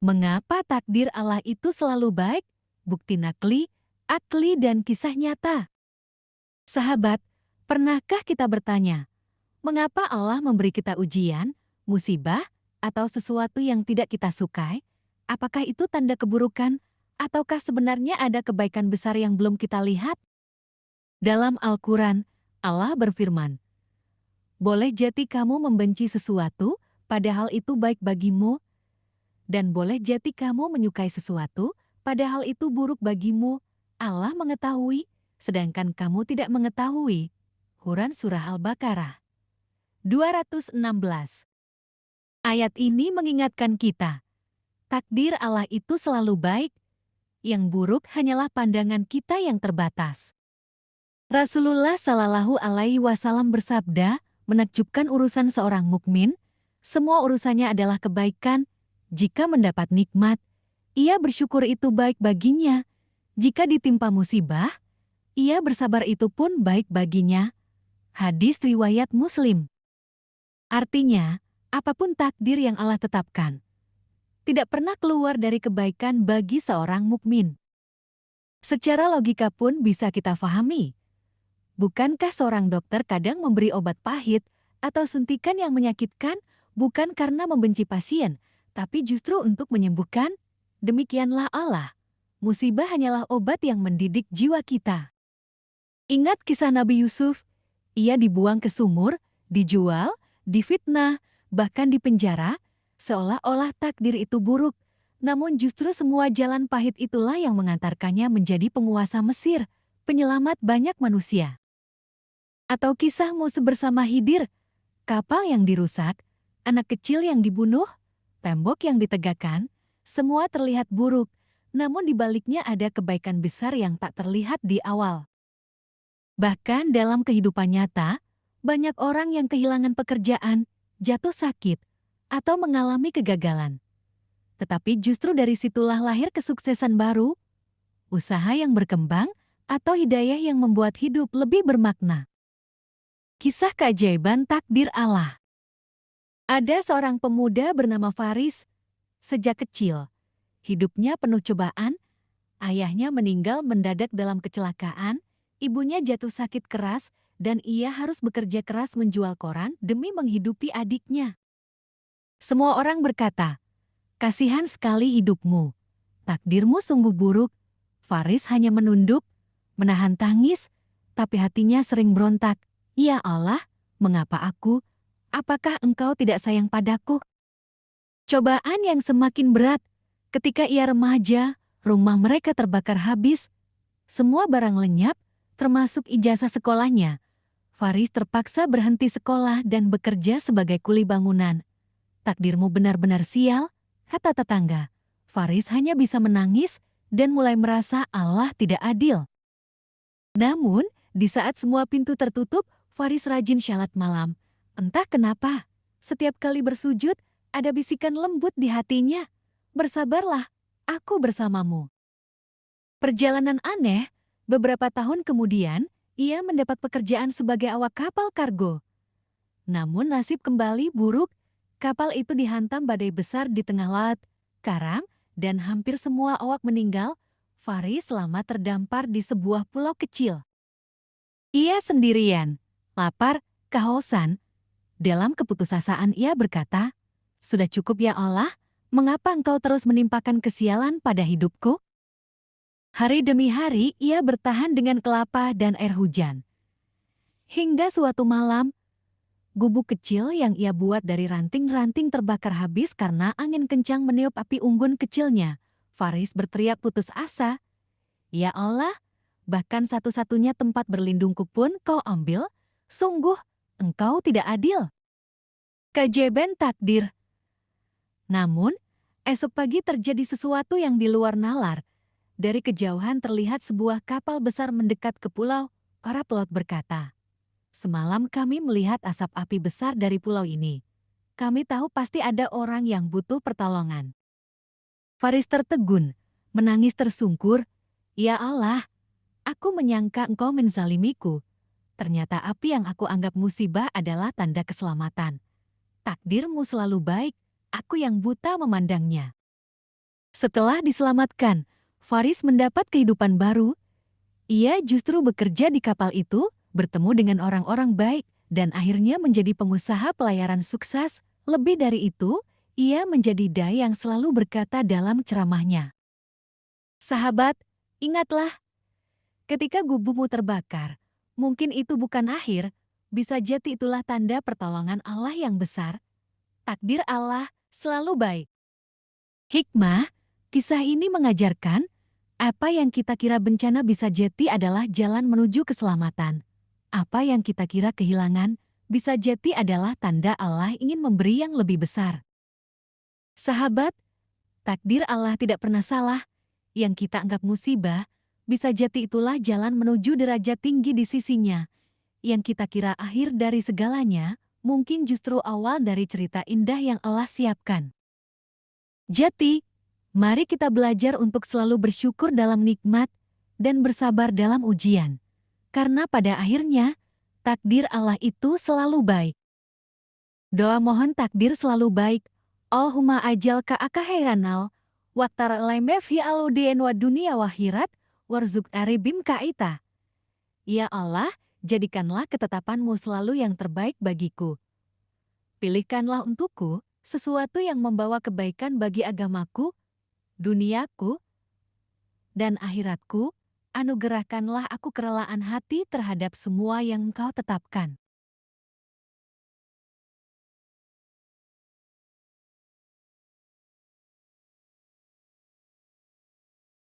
Mengapa takdir Allah itu selalu baik? Bukti nakli, akli, dan kisah nyata. Sahabat, pernahkah kita bertanya, mengapa Allah memberi kita ujian, musibah, atau sesuatu yang tidak kita sukai? Apakah itu tanda keburukan, ataukah sebenarnya ada kebaikan besar yang belum kita lihat? Dalam Al-Quran, Allah berfirman, boleh jadi kamu membenci sesuatu, padahal itu baik bagimu, dan boleh jadi kamu menyukai sesuatu, padahal itu buruk bagimu. Allah mengetahui, sedangkan kamu tidak mengetahui. Quran Surah Al-Baqarah 216. Ayat ini mengingatkan kita, takdir Allah itu selalu baik, yang buruk hanyalah pandangan kita yang terbatas. Rasulullah Shallallahu Alaihi Wasallam bersabda, menakjubkan urusan seorang mukmin, semua urusannya adalah kebaikan. Jika mendapat nikmat, ia bersyukur itu baik baginya. Jika ditimpa musibah, ia bersabar itu pun baik baginya. Hadis riwayat Muslim. Artinya, apapun takdir yang Allah tetapkan, tidak pernah keluar dari kebaikan bagi seorang mukmin. Secara logika pun bisa kita fahami. Bukankah seorang dokter kadang memberi obat pahit atau suntikan yang menyakitkan bukan karena membenci pasien, tapi justru untuk menyembuhkan? Demikianlah Allah. Musibah hanyalah obat yang mendidik jiwa kita. Ingat kisah Nabi Yusuf? Ia dibuang ke sumur, dijual, difitnah, bahkan dipenjara, seolah-olah takdir itu buruk. Namun justru semua jalan pahit itulah yang mengantarkannya menjadi penguasa Mesir, penyelamat banyak manusia. Atau kisah Musa bersama Khidir, kapal yang dirusak, anak kecil yang dibunuh, tembok yang ditegakkan, semua terlihat buruk, namun di baliknya ada kebaikan besar yang tak terlihat di awal. Bahkan dalam kehidupan nyata, banyak orang yang kehilangan pekerjaan, jatuh sakit, atau mengalami kegagalan. Tetapi justru dari situlah lahir kesuksesan baru, usaha yang berkembang, atau hidayah yang membuat hidup lebih bermakna. Kisah keajaiban takdir Allah. Ada seorang pemuda bernama Faris. Sejak kecil, hidupnya penuh cobaan. Ayahnya meninggal mendadak dalam kecelakaan, ibunya jatuh sakit keras, dan ia harus bekerja keras menjual koran demi menghidupi adiknya. Semua orang berkata, kasihan sekali hidupmu. Takdirmu sungguh buruk. Faris hanya menunduk, menahan tangis, tapi hatinya sering berontak. Ya Allah, mengapa aku? Apakah Engkau tidak sayang padaku? Cobaan yang semakin berat. Ketika ia remaja, rumah mereka terbakar habis. Semua barang lenyap, termasuk ijazah sekolahnya. Faris terpaksa berhenti sekolah dan bekerja sebagai kuli bangunan. Takdirmu benar-benar sial, kata tetangga. Faris hanya bisa menangis dan mulai merasa Allah tidak adil. Namun, di saat semua pintu tertutup, Faris rajin syalat malam. Entah kenapa, setiap kali bersujud, ada bisikan lembut di hatinya. Bersabarlah, aku bersamamu. Perjalanan aneh, beberapa tahun kemudian, ia mendapat pekerjaan sebagai awak kapal kargo. Namun nasib kembali buruk, kapal itu dihantam badai besar di tengah laut, karang, dan hampir semua awak meninggal. Faris selamat terdampar di sebuah pulau kecil. Ia sendirian, lapar, kehausan. Dalam keputusasaan ia berkata, sudah cukup ya Allah, mengapa Engkau terus menimpakan kesialan pada hidupku? Hari demi hari ia bertahan dengan kelapa dan air hujan. Hingga suatu malam, gubuk kecil yang ia buat dari ranting-ranting terbakar habis karena angin kencang meniup api unggun kecilnya. Faris berteriak putus asa, ya Allah, bahkan satu-satunya tempat berlindungku pun Kau ambil, sungguh Engkau tidak adil. Keajaiban takdir. Namun, esok pagi terjadi sesuatu yang di luar nalar. Dari kejauhan terlihat sebuah kapal besar mendekat ke pulau. Para pelaut berkata, semalam kami melihat asap api besar dari pulau ini. Kami tahu pasti ada orang yang butuh pertolongan. Faris tertegun, menangis tersungkur. Ya Allah, aku menyangka Engkau menzalimiku. Ternyata api yang aku anggap musibah adalah tanda keselamatan. Takdirmu selalu baik, aku yang buta memandangnya. Setelah diselamatkan, Faris mendapat kehidupan baru. Ia justru bekerja di kapal itu, bertemu dengan orang-orang baik, dan akhirnya menjadi pengusaha pelayaran sukses. Lebih dari itu, ia menjadi dai yang selalu berkata dalam ceramahnya, "Sahabat, ingatlah, ketika gubukmu terbakar, mungkin itu bukan akhir, bisa jadi itulah tanda pertolongan Allah yang besar. Takdir Allah selalu baik." Hikmah, kisah ini mengajarkan, apa yang kita kira bencana bisa jadi adalah jalan menuju keselamatan. Apa yang kita kira kehilangan, bisa jadi adalah tanda Allah ingin memberi yang lebih besar. Sahabat, takdir Allah tidak pernah salah. Yang kita anggap musibah, bisa jadi itulah jalan menuju derajat tinggi di sisinya. Yang kita kira akhir dari segalanya, mungkin justru awal dari cerita indah yang Allah siapkan. Jadi, mari kita belajar untuk selalu bersyukur dalam nikmat dan bersabar dalam ujian. Karena pada akhirnya, takdir Allah itu selalu baik. Doa mohon takdir selalu baik. Allahumma ajal ka'aka khairanal, waktara laimef hi aludien wa dunia wahirat, warzuk aribim ka'ita. Ya Allah, jadikanlah ketetapanmu selalu yang terbaik bagiku. Pilihkanlah untukku sesuatu yang membawa kebaikan bagi agamaku, duniaku, dan akhiratku. Anugerahkanlah aku kerelaan hati terhadap semua yang Engkau tetapkan.